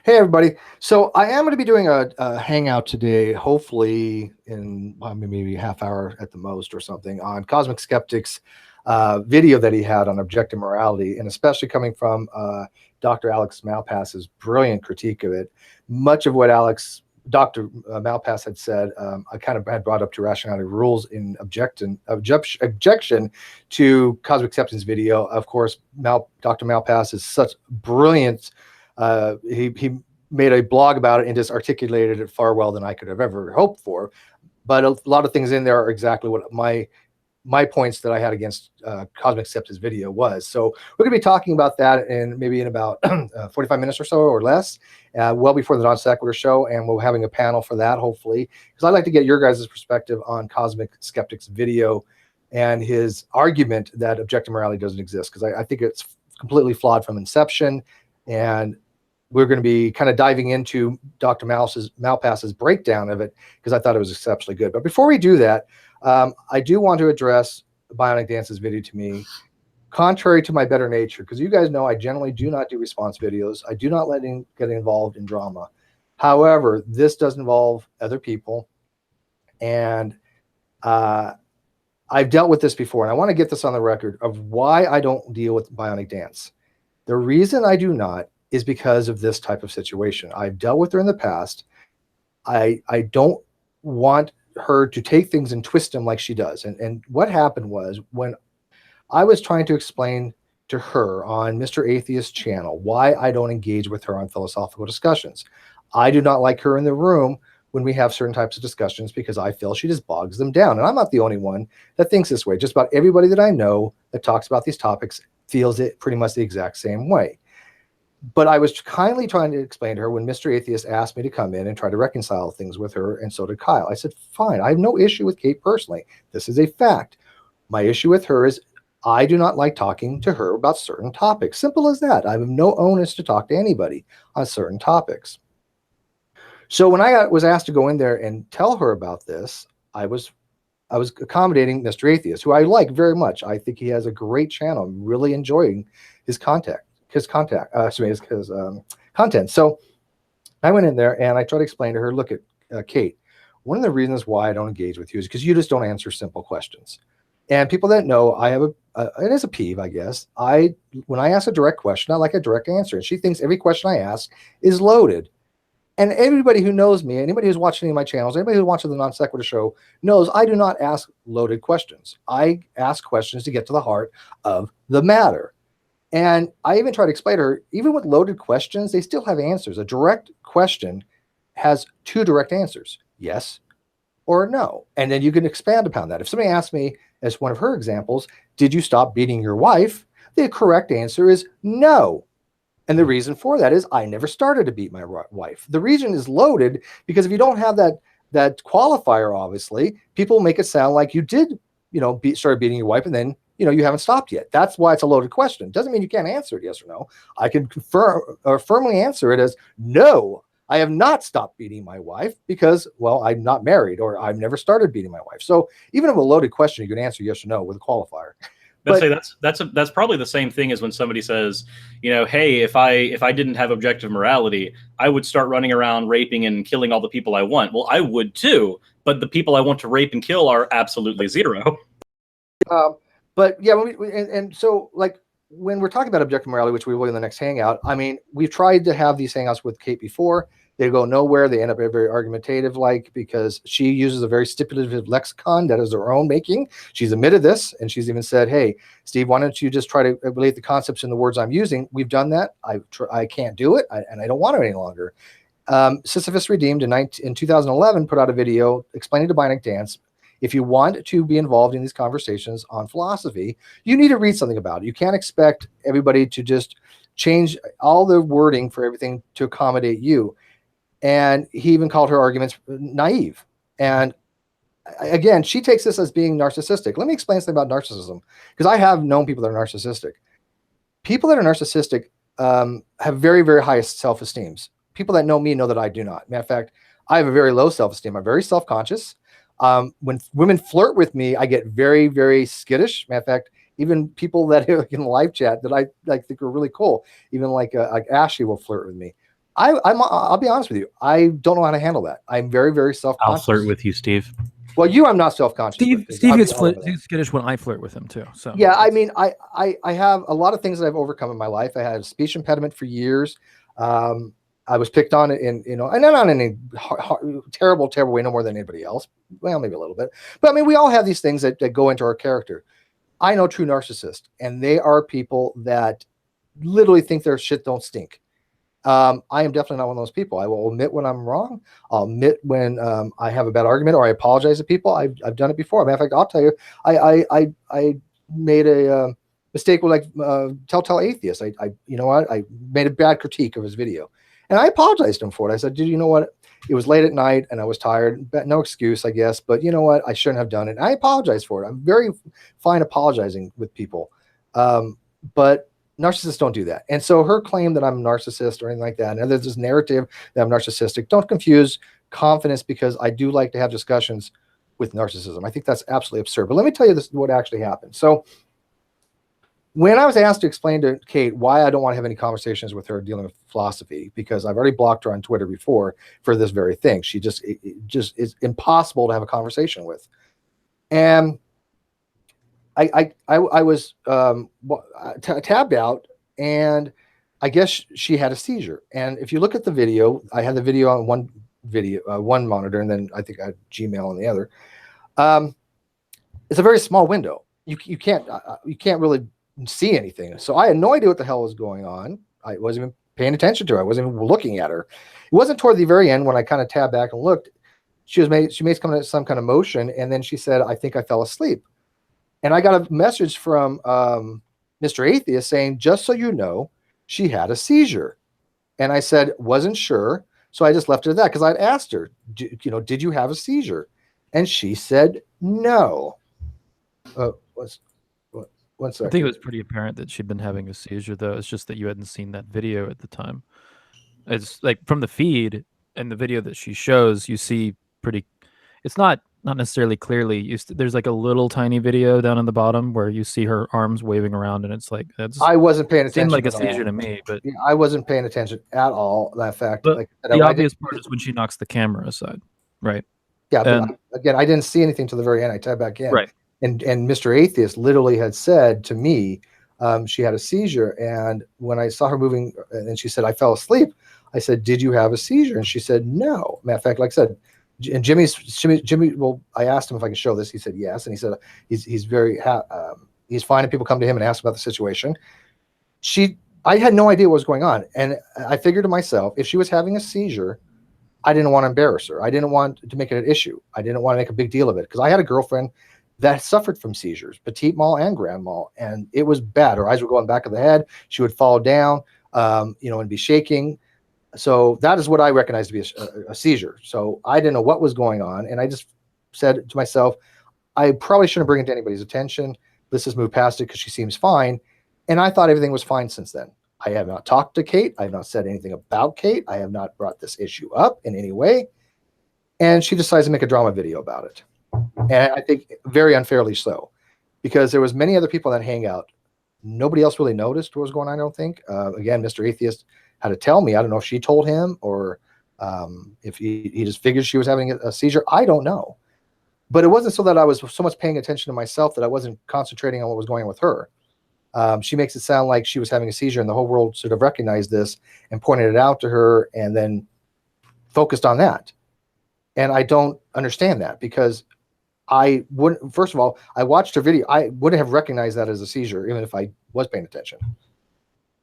Hey, everybody. So I am going to be doing a hangout today, hopefully in maybe a half hour at the most or something, on Cosmic Skeptic's video that he had on objective morality, and especially coming from Dr. Alex Malpass's brilliant critique of it. Much of what Dr. Malpass had said, I kind of had brought up to rationality rules in objection to Cosmic Skeptic's video. Of course, Dr. Malpass is such brilliant. He made a blog about it and just articulated it far well than I could have ever hoped for. But a lot of things in there are exactly what my points that I had against Cosmic Skeptic's video was. So we're going to be talking about that maybe in about 45 minutes or so or less, well before the Non Sequitur show, and we're having a panel for that, hopefully, because I'd like to get your guys' perspective on Cosmic Skeptic's video and his argument that objective morality doesn't exist, because I think it's completely flawed from inception. And we're going to be kind of diving into Dr. Malpass's breakdown of it, because I thought it was exceptionally good. But before we do that, I do want to address Bionic Dance's video to me, contrary to my better nature, because you guys know I generally do not do response videos. I do not get involved in drama. However, this does involve other people, and I've dealt with this before, and I want to get this on the record of why I don't deal with Bionic Dance. The reason I do not is because of this type of situation. I've dealt with her in the past. I don't want her to take things and twist them like she does. And what happened was, when I was trying to explain to her on Mr. Atheist channel why I don't engage with her on philosophical discussions. I do not like her in the room when we have certain types of discussions, because I feel she just bogs them down. And I'm not the only one that thinks this way. Just about everybody that I know that talks about these topics feels it pretty much the exact same way. But I was kindly trying to explain to her when Mr. Atheist asked me to come in and try to reconcile things with her, and so did Kyle. I said, fine, I have no issue with Kate personally. This is a fact. My issue with her is I do not like talking to her about certain topics. Simple as that. I have no onus to talk to anybody on certain topics. So when I was asked to go in there and tell her about this, I was accommodating Mr. Atheist, who I like very much. I think he has a great channel. I'm really enjoying his content. His content. So I went in there and I tried to explain to her, look at Kate, one of the reasons why I don't engage with you is because you just don't answer simple questions. And people that know, I have it is a peeve, I guess. When I ask a direct question, I like a direct answer. And she thinks every question I ask is loaded. And everybody who knows me, anybody who's watching any of my channels, anybody who watches the Non Sequitur show knows I do not ask loaded questions. I ask questions to get to the heart of the matter. And I even try to explain to her, even with loaded questions, they still have answers. A direct question has two direct answers, yes or no. And then you can expand upon that. If somebody asks me, as one of her examples, did you stop beating your wife? The correct answer is no. And the reason for that is I never started to beat my wife. The reason is loaded because if you don't have that qualifier, obviously, people make it sound like you did, start beating your wife and then you haven't stopped yet. That's why it's a loaded question. Doesn't mean you can't answer it yes or no. I can confirm or firmly answer it as no, I have not stopped beating my wife because, well, I'm not married or I've never started beating my wife. So even if a loaded question, you can answer yes or no with a qualifier. That's probably the same thing as when somebody says, hey, if I didn't have objective morality, I would start running around raping and killing all the people I want. Well, I would too, but the people I want to rape and kill are absolutely zero. But yeah, so like when we're talking about objective morality, which we will in the next hangout, I mean, we've tried to have these hangouts with Kate before. They go nowhere. They end up very argumentative, because she uses a very stipulative lexicon that is her own making. She's admitted this, and she's even said, hey, Steve, why don't you just try to relate the concepts in the words I'm using? We've done that. I can't do it, and I don't want it any longer. Sisyphus Redeemed in 2011 put out a video explaining to Bionic Dance, if you want to be involved in these conversations on philosophy, you need to read something about it. You can't expect everybody to just change all the wording for everything to accommodate you. And he even called her arguments naive. And again, she takes this as being narcissistic. Let me explain something about narcissism, because I have known people that are narcissistic. People that are narcissistic have very, very high self-esteems. People that know me know that I do not. Matter of fact, I have a very low self-esteem. I'm very self-conscious. When women flirt with me, I get very, very skittish. Matter of fact, even people that are in live chat that I think are really cool, even like Ashley will flirt with me. I'll be honest with you. I don't know how to handle that. I'm very, very self-conscious. I'll flirt with you, Steve. Well, I'm not self-conscious. Steve gets skittish when I flirt with him too. So yeah, I mean, I have a lot of things that I've overcome in my life. I had a speech impediment for years. I was picked on in, and not in any terrible way, no more than anybody else. Well, maybe a little bit, but I mean, we all have these things that go into our character. I know true narcissists, and they are people that literally think their shit don't stink. I am definitely not one of those people. I will admit when I'm wrong. I'll admit when I have a bad argument, or I apologize to people. I've done it before. Matter of fact, I'll tell you, I made a mistake with Telltale Atheist. I made a bad critique of his video, and I apologized to him for it. I said, dude, you know what? It was late at night and I was tired. No excuse, I guess. But you know what? I shouldn't have done it. And I apologize for it. I'm very fine apologizing with people. But narcissists don't do that. And so her claim that I'm a narcissist or anything like that, and there's this narrative that I'm narcissistic, don't confuse confidence, because I do like to have discussions with narcissism. I think that's absolutely absurd. But let me tell you what actually happened. So when I was asked to explain to Kate why I don't want to have any conversations with her dealing with philosophy, because I've already blocked her on Twitter before for this very thing. She just is impossible to have a conversation with. And I was tabbed out, and I guess she had a seizure. And if you look at the video, I had the video on one monitor, and then I think I had Gmail on the other. It's a very small window. You can't really see anything. So I had no idea what the hell was going on. I wasn't even paying attention to her. I wasn't even looking at her. It wasn't toward the very end when I kind of tabbed back and looked. She made some kind of motion, and then she said, "I think I fell asleep." And I got a message from Mr. Atheist saying, "Just so you know, she had a seizure." And I said, wasn't sure. So I just left it at that, because I'd asked her, did you have a seizure? And she said, no. One second. I think it was pretty apparent that she'd been having a seizure, though. It's just that you hadn't seen that video at the time. It's like from the feed and the video that she shows, you see it's not necessarily clearly. There's like a little tiny video down on the bottom where you see her arms waving around, and it's like, I wasn't paying attention. Seemed like a seizure to me, but yeah, I wasn't paying attention at all. That fact. But the obvious part is when she knocks the camera aside, right? Yeah, but again, I didn't see anything till the very end. I tabbed back in, right? And Mr. Atheist literally had said to me, she had a seizure, and when I saw her moving, and she said, "I fell asleep," I said, "Did you have a seizure?" And she said, "No." Matter of fact, like I said. And Jimmy, well, I asked him if I could show this. He said yes, and he said he's fine if people come to him and ask about the situation. I had no idea what was going on, and I figured to myself, if she was having a seizure, I didn't want to embarrass her. I didn't want to make it an issue. I didn't want to make a big deal of it, because I had a girlfriend that suffered from seizures, petite mal and grand mal, and it was bad. Her eyes would go on the back of the head. She would fall down, and be shaking. So that is what I recognize to be a seizure. So I didn't know what was going on. And I just said to myself, I probably shouldn't bring it to anybody's attention. Let's just move past it, because she seems fine. And I thought everything was fine since then. I have not talked to Kate. I have not said anything about Kate. I have not brought this issue up in any way. And she decides to make a drama video about it. And I think very unfairly so, because there was many other people in that hangout. Nobody else really noticed what was going on, I don't think. Again, Mr. Atheist had to tell me. I don't know if she told him, or if he just figured she was having a seizure. I don't know. But it wasn't so that I was so much paying attention to myself that I wasn't concentrating on what was going on with her. She makes it sound like she was having a seizure, and the whole world sort of recognized this and pointed it out to her, and then focused on that. And I don't understand that, because I wouldn't, first of all, I watched her video. I wouldn't have recognized that as a seizure, even if I was paying attention.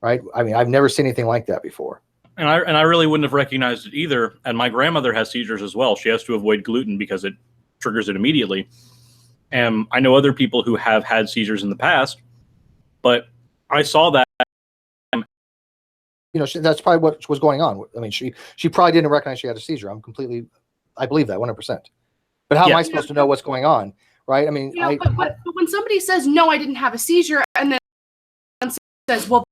Right? I mean, I've never seen anything like that before. And I really wouldn't have recognized it either. And my grandmother has seizures as well. She has to avoid gluten because it triggers it immediately. And I know other people who have had seizures in the past, but I saw that. That's probably what was going on. I mean, she probably didn't recognize she had a seizure. I believe that 100%. But how am I supposed to know what's going on? Right? I mean, but when somebody says, "No, I didn't have a seizure," and then says, "Well,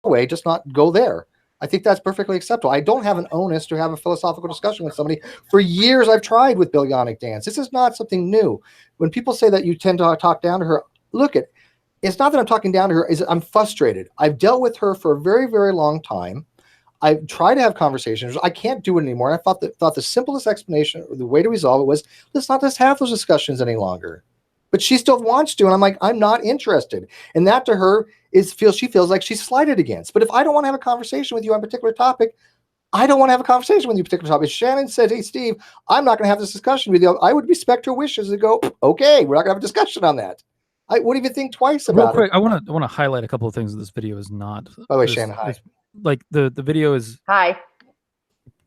way, just not go there." I think that's perfectly acceptable. I don't have an onus to have a philosophical discussion with somebody. For years, I've tried with Bionic Dance. This is not something new. When people say that you tend to talk down to her, it's not that I'm talking down to her. I'm frustrated. I've dealt with her for a very, very long time. I try to have conversations. I can't do it anymore. And I thought the simplest explanation, the way to resolve it was, let's not just have those discussions any longer. But she still wants to, and I'm like, I'm not interested. And that to her she feels like she's slighted against. But if I don't want to have a conversation with you on a particular topic, I don't want to have a conversation with you on a particular topic. If Shannon said, hey, Steve, I'm not going to have this discussion with you, I would respect her wishes and go, okay, we're not going to have a discussion on that. I wouldn't even think twice about Real quick, it. I want to highlight a couple of things that this video is not. By the way, Shannon, hi. Like the video is. Hi.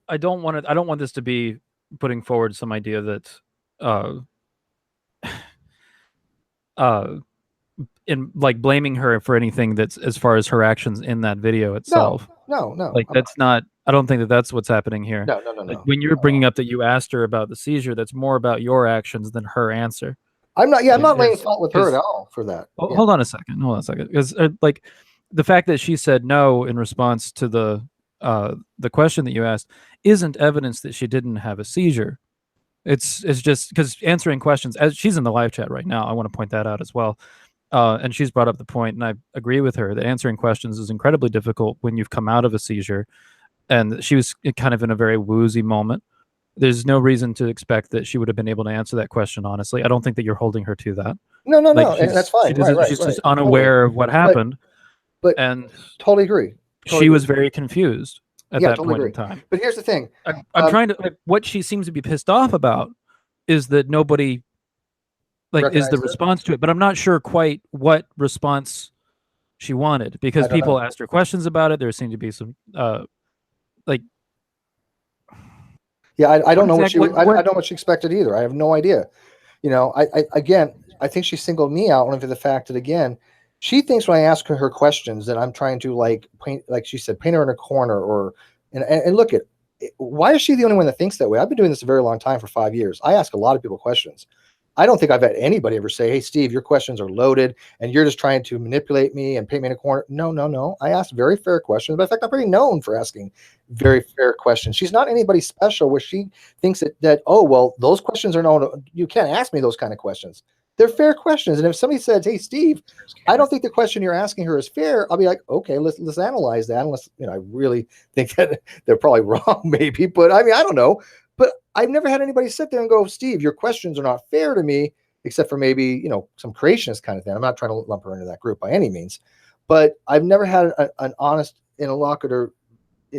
I don't want this to be putting forward some idea that in like blaming her for anything that's as far as her actions in that video itself. No. Like that's not. I don't think that that's what's happening here. No. Like, when you're bringing up that you asked her about the seizure, that's more about your actions than her answer. I'm not laying fault with her at all for that. Hold on a second. Because like the fact that she said no in response to the question that you asked isn't evidence that she didn't have a seizure. It's just because answering questions, as she's in the live chat right now, I want to point that out as well. And she's brought up the point, and I agree with her that answering questions is incredibly difficult when you've come out of a seizure. And she was kind of in a very woozy moment. There's no reason to expect that she would have been able to answer that question honestly. I don't think that you're holding her to that. No, and that's fine. She's just unaware of what happened. And totally agree. She was very confused at that point in time. But here's the thing. I'm trying to, what she seems to be pissed off about is that nobody is the response to it. But I'm not sure quite what response she wanted, because people asked her questions about it. There seemed to be some I don't know what she I don't know what she expected either. I have no idea. I think she singled me out only for the fact that, again, she thinks when I ask her questions that I'm trying to paint, like she said, paint her in a corner and look at, why is she the only one that thinks that way? I've been doing this a very long time, for 5 years. I ask a lot of people questions. I don't think I've had anybody ever say, hey, Steve, your questions are loaded and you're just trying to manipulate me and paint me in a corner. No. I ask very fair questions. But in fact, I'm pretty known for asking very fair questions. She's not anybody special where she thinks that oh, well, those questions are no, you can't ask me those kind of questions. They're fair questions. And if somebody says, hey, Steve, I don't think the question you're asking her is fair, I'll be like, okay, let's analyze that. Unless, I really think that they're probably wrong, maybe. But I mean, I don't know. But I've never had anybody sit there and go, Steve, your questions are not fair to me, except for maybe, some creationist kind of thing. I'm not trying to lump her into that group by any means. But I've never had an honest interlocutor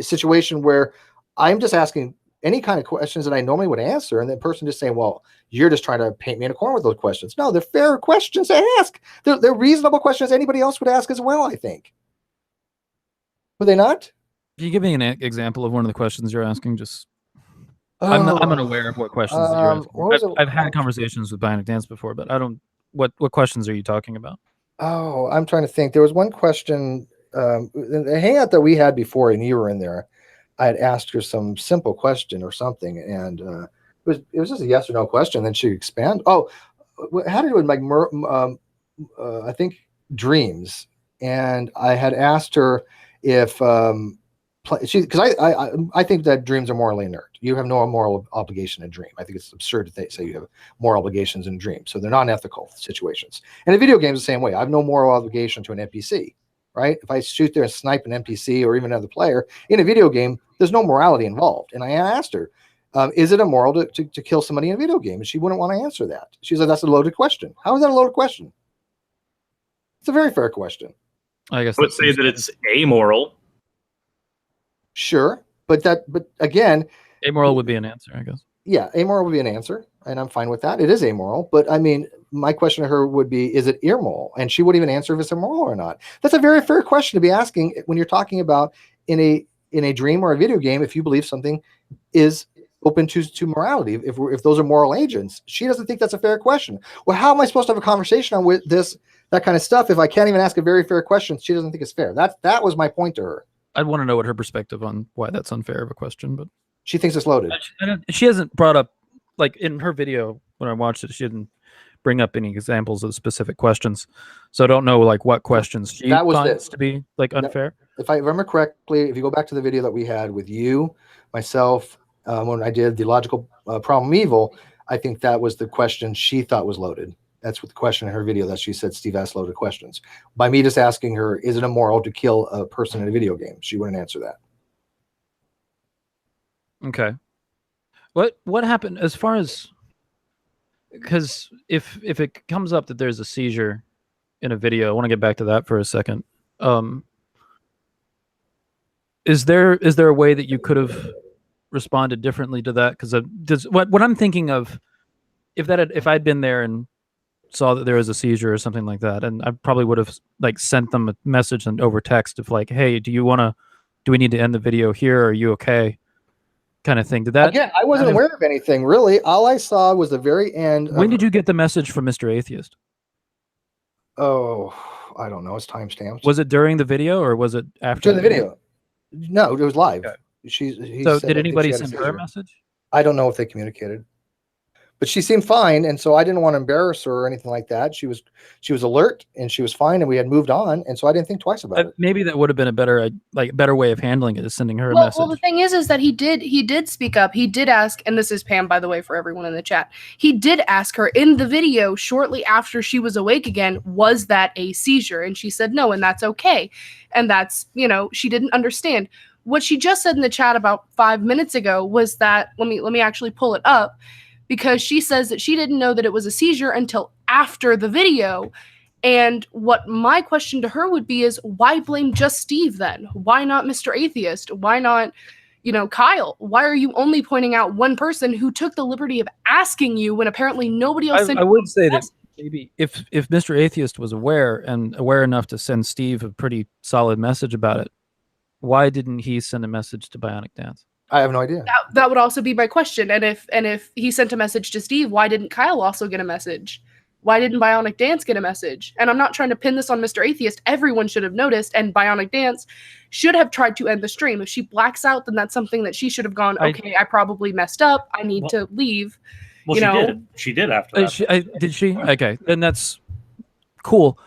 situation where I'm just asking any kind of questions that I normally would answer, and the person just saying, well, you're just trying to paint me in a corner with those questions. No, they're fair questions to ask. They're reasonable questions anybody else would ask as well, I think. Would they not? Can you give me an example of one of the questions you're asking? Just I'm unaware of what questions that you're asking. I've had conversations with Bionic Dance before, but I don't. What questions are you talking about? Oh, I'm trying to think. There was one question, the hangout that we had before, and you were in there. I had asked her some simple question or something, and it was just a yes or no question. Then she expanded. Oh, how did it like I think dreams, and I had asked her if because I think that dreams are morally inert. You have no moral obligation to dream. I think it's absurd to say you have moral obligations in dreams. So they're non-ethical situations. And in video games, the same way. I have no moral obligation to an NPC, right? If I shoot there and snipe an NPC or even another player in a video game, there's no morality involved. And I asked her, is it immoral to kill somebody in a video game? And she wouldn't want to answer that. She said, that's a loaded question. How is that a loaded question? It's a very fair question. I guess I would say that it's amoral. Sure, but again, amoral would be an answer, I guess. Yeah, amoral would be an answer, and I'm fine with that. It is amoral, but I mean, my question to her would be, is it immoral? And she wouldn't even answer if it's immoral or not. That's a very fair question to be asking when you're talking about in a dream or a video game. If you believe something is open to morality, if those are moral agents, she doesn't think that's a fair question. Well, how am I supposed to have a conversation on with that kind of stuff if I can't even ask a very fair question? She doesn't think it's fair. That was my point to her. I'd want to know what her perspective on why that's unfair of a question, but she thinks it's loaded. She hasn't brought up, like in her video when I watched it, she didn't bring up any examples of specific questions. So I don't know like what questions she finds to be like unfair. If I remember correctly, if you go back to the video that we had with you, myself, when I did the logical problem evil, I think that was the question she thought was loaded. That's what the question in her video that she said Steve asked loaded questions. By me just asking her, is it immoral to kill a person in a video game? She wouldn't answer that. Okay. What happened as far as, because if it comes up that there's a seizure in a video, I want to get back to that for a second. Is there a way that you could have responded differently to that? Because what I'm thinking of, if I'd been there and saw that there was a seizure or something like that, and I probably would have like sent them a message and over text of like, hey, do we need to end the video here? Are you okay? Kind of thing. Did that? Again, I wasn't aware of anything really. All I saw was the very end. When did you get the message from Mr. Atheist? Oh, I don't know. It's timestamped. Was it during the video or was it after? During the video? No, it was live. Okay. So did anybody send her a message? I don't know if they communicated, but she seemed fine, and so I didn't want to embarrass her or anything like that. She was alert and she was fine, and we had moved on, and so I didn't think twice about it. Maybe that would have been a better way of handling it, is sending her a message. Well, the thing is that he did speak up. He did ask, and this is Pam, by the way, for everyone in the chat. He did ask her in the video shortly after she was awake again, was that a seizure? And she said no, and that's okay. And that's, she didn't understand. What she just said in the chat about 5 minutes ago was that, let me actually pull it up, because she says that she didn't know that it was a seizure until after the video. And what my question to her would be is, why blame just Steve then? Why not Mr. Atheist? Why not, Kyle? Why are you only pointing out one person who took the liberty of asking you when apparently nobody else sent you? I would say that maybe if Mr. Atheist was aware enough to send Steve a pretty solid message about it, why didn't he send a message to Bionic Dance? I have no idea. That would also be my question. And if he sent a message to Steve, why didn't Kyle also get a message? Why didn't Bionic Dance get a message? And I'm not trying to pin this on Mr. Atheist. Everyone should have noticed, and Bionic Dance should have tried to end the stream. If she blacks out, then that's something that she should have gone, okay, I probably messed up. I need to leave. Well, she did. She did after that. Did she? Okay, then that's cool.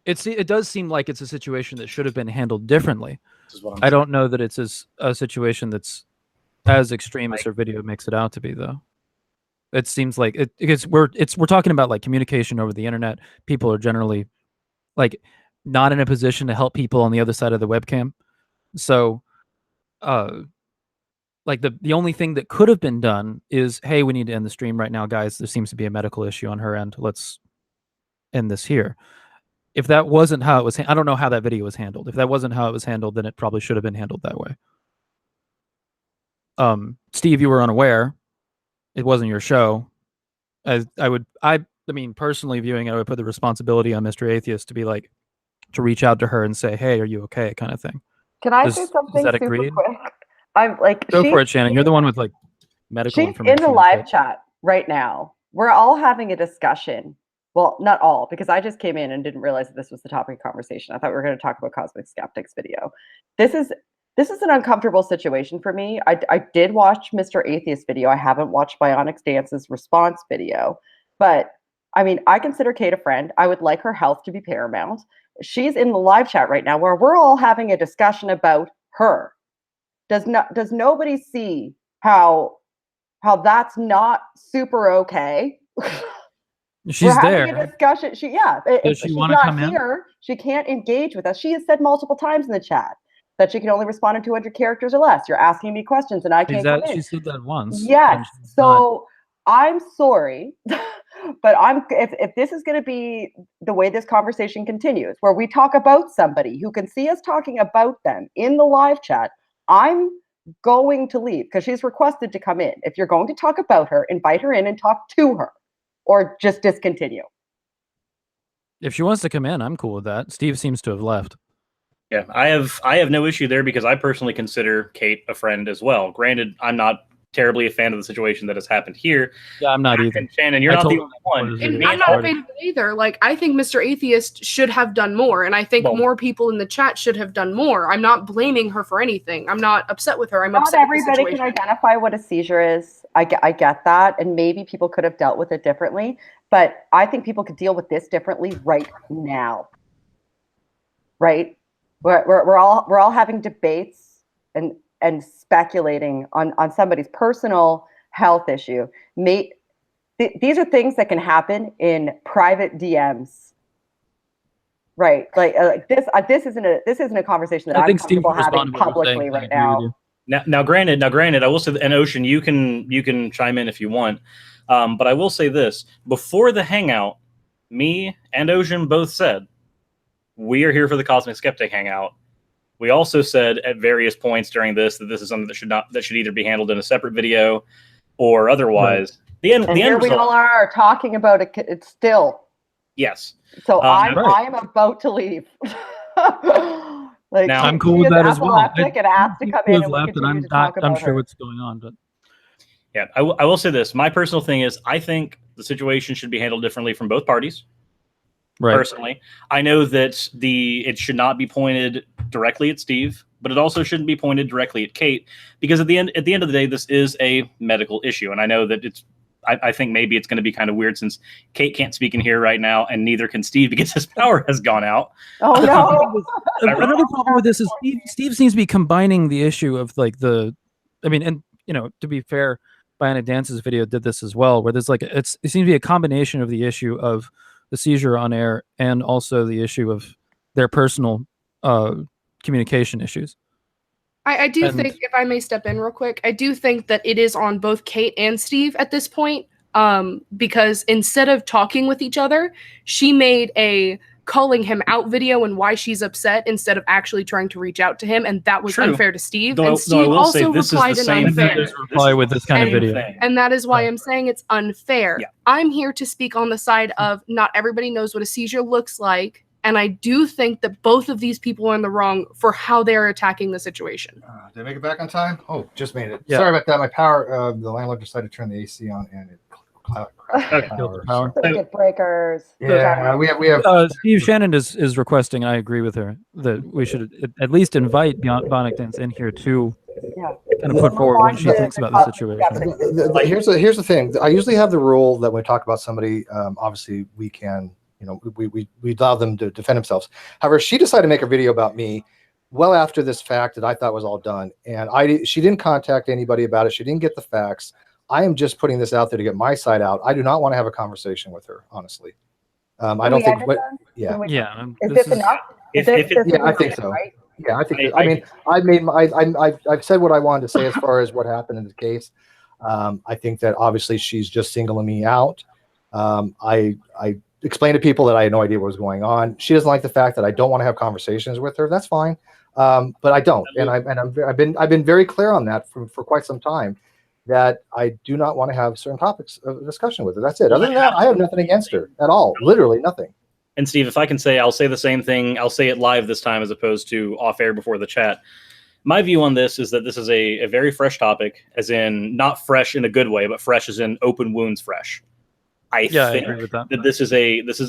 It does seem like it's a situation that should have been handled differently. I don't know that it's a situation that's as extreme as her video makes it out to be, though. It seems like because we're talking about like communication over the internet. People are generally like not in a position to help people on the other side of the webcam. So, like the only thing that could have been done is, hey, we need to end the stream right now, guys. There seems to be a medical issue on her end. Let's end this here. If that wasn't how it was, I don't know how that video was handled. If that wasn't how it was handled, then it probably should have been handled that way. Steve, you were unaware. It wasn't your show. I mean, personally viewing it, I would put the responsibility on Mr. Atheist to reach out to her and say, hey, are you okay? Kind of thing. Can I say something super agreed? quick? I'm like, go for it, Shannon. You're the one with like medical information. She's in the live chat right now. We're all having a discussion. Well, not all, because I just came in and didn't realize that this was the topic of conversation. I thought we were going to talk about Cosmic Skeptic's video. This is an uncomfortable situation for me. I did watch Mr. Atheist video. I haven't watched Bionic Dance's response video. But, I mean, I consider Kate a friend. I would like her health to be paramount. She's in the live chat right now where we're all having a discussion about her. Does nobody see how that's not super okay? She's there. Having a discussion. If she's not here, she can't engage with us. She has said multiple times in the chat that she can only respond in 200 characters or less. You're asking me questions and I can't come in. She said that once. Yes. So I'm sorry, but if this is going to be the way this conversation continues, where we talk about somebody who can see us talking about them in the live chat, I'm going to leave because she's requested to come in. If you're going to talk about her, invite her in and talk to her. Or just discontinue. If she wants to come in, I'm cool with that. Steve seems to have left. Yeah, I have no issue there because I personally consider Kate a friend as well. Granted, I'm not terribly a fan of the situation that has happened here. Yeah, I'm not either. And Shannon, you're not the only one. And I'm not a fan of it either. Like, I think Mr. Atheist should have done more, and I think more people in the chat should have done more. I'm not blaming her for anything. I'm not upset with her. I'm upset with the situation. Not everybody can identify what a seizure is. I get that, and maybe people could have dealt with it differently, but I think people could deal with this differently right now. Right? We're all having debates and speculating on somebody's personal health issue. These are things that can happen in private DMs. Right. Like this isn't a conversation that I I'm think Steve comfortable having responded to what you're publicly saying. I right agree with now. you. Now, granted, I will say, and Ocean, you can chime in if you want, but I will say this: before the hangout, me and Ocean both said we are here for the Cosmic Skeptic hangout. We also said at various points during this that this is something that should either be handled in a separate video or otherwise. Right. And here we all are talking about it. It's still. Yes. So right. I am about to leave. Like now, I'm cool with that as well. And asked to come in and left, and I'm not sure what's going on, but yeah, I will say this. My personal thing is I think the situation should be handled differently from both parties. Right. Personally, I know that it should not be pointed directly at Steve, but it also shouldn't be pointed directly at Kate, because at the end of the day, this is a medical issue, and I know that I think maybe it's going to be kind of weird since Kate can't speak in here right now, and neither can Steve because his power has gone out. Oh no! Another problem with this is Steve seems to be combining the issue of like to be fair, Bionic Dance's video did this as well, where there's like it seems to be a combination of the issue of the seizure on air and also the issue of their personal communication issues. I do think, if I may step in real quick, I do think that it is on both Kate and Steve at this point, because instead of talking with each other, she made a calling him out video and why she's upset instead of actually trying to reach out to him, and that was unfair to Steve. And Steve also replied in unfair. Reply with this kind of video. And that is why I'm saying it's unfair. Yeah. I'm here to speak on the side of not everybody knows what a seizure looks like. And I do think that both of these people are in the wrong for how they're attacking the situation. Did I make it back on time? Oh, just made it. Yeah. Sorry about that. My power, the landlord decided to turn the AC on and it power. Circuit breakers. Yeah, we have Steve Shannon is requesting, I agree with her, that we should at least invite Bionic Dance in here to kind of put forward what she thinks about the situation. Here's the thing. I usually have the rule that when we talk about somebody, obviously we can, we allow them to defend themselves. However, she decided to make a video about me well after this fact that I thought was all done. And she didn't contact anybody about it. She didn't get the facts. I am just putting this out there to get my side out. I do not want to have a conversation with her, honestly. I don't think. Is this enough? Yeah, I think so. Right? Yeah, I think. I've said what I wanted to say as far as what happened in the case. I think that obviously she's just singling me out. I explained to people that I had no idea what was going on. She doesn't like the fact that I don't want to have conversations with her. That's fine, but I don't, and I've been very clear on that for quite some time, that I do not want to have certain topics of discussion with her. That's it. Other than that, I have nothing against her at all. Literally nothing. And Steve, if I can say, I'll say the same thing. I'll say it live this time as opposed to off air before the chat. My view on this is that this is a very fresh topic, as in not fresh in a good way, but fresh as in open wounds fresh. I think agree with that. This is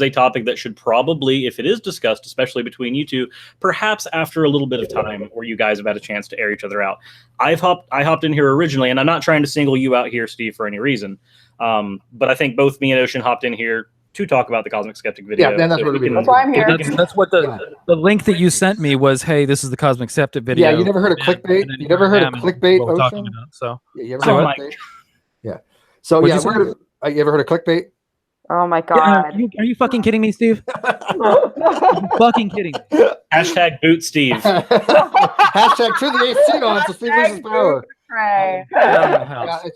a topic that should probably, if it is discussed, especially between you two, perhaps after a little bit of time where you guys have had a chance to air each other out. I hopped in here originally, and I'm not trying to single you out here, Steve, for any reason. But I think both me and Ocean hopped in here to talk about the Cosmic Skeptic video. Yeah, then that's why I'm here. That's what the link that you sent me was. Hey, this is the Cosmic Skeptic video. Yeah, you never heard of clickbait? You never heard of clickbait, Ocean? So yeah, you ever heard of clickbait? Yeah. So yeah, you ever heard of clickbait? Oh my god! Yeah, are you fucking kidding me, Steve? Fucking kidding me. Hashtag boot Steve. Hashtag turn the AC on so Steve loses power.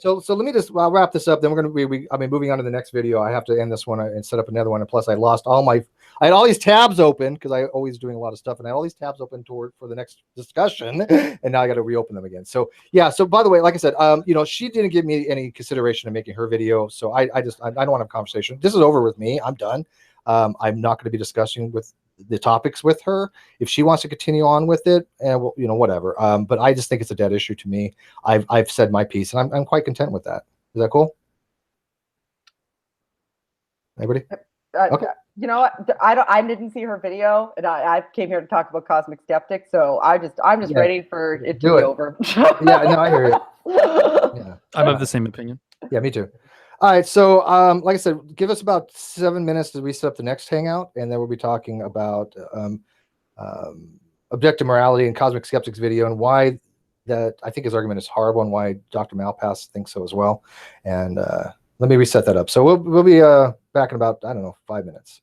So let me just wrap this up. Then we're going to I mean, moving on to the next video. I have to end this one and set up another one. And plus, I had all these tabs open because I always doing a lot of stuff, and I had all these tabs open for the next discussion, and now I got to reopen them again. So yeah. So by the way, like I said, she didn't give me any consideration in making her video, so I don't want to have a conversation. This is over with me. I'm done. I'm not going to be discussing with the topics with her. If she wants to continue on with it, and whatever. But I just think it's a dead issue to me. I've said my piece, and I'm quite content with that. Is that cool? Anybody? Okay. You know what? I didn't see her video, and I came here to talk about Cosmic Skeptic. So I'm just ready for it to be over. Yeah, no, I hear you. Yeah. I'm of the same opinion. Yeah, me too. All right, so like I said, give us about 7 minutes to reset up the next hangout, and then we'll be talking about objective morality and Cosmic Skeptic's video, and why that I think his argument is horrible, and why Dr. Malpass thinks so as well. And let me reset that up. So we'll be back in about, I don't know, 5 minutes.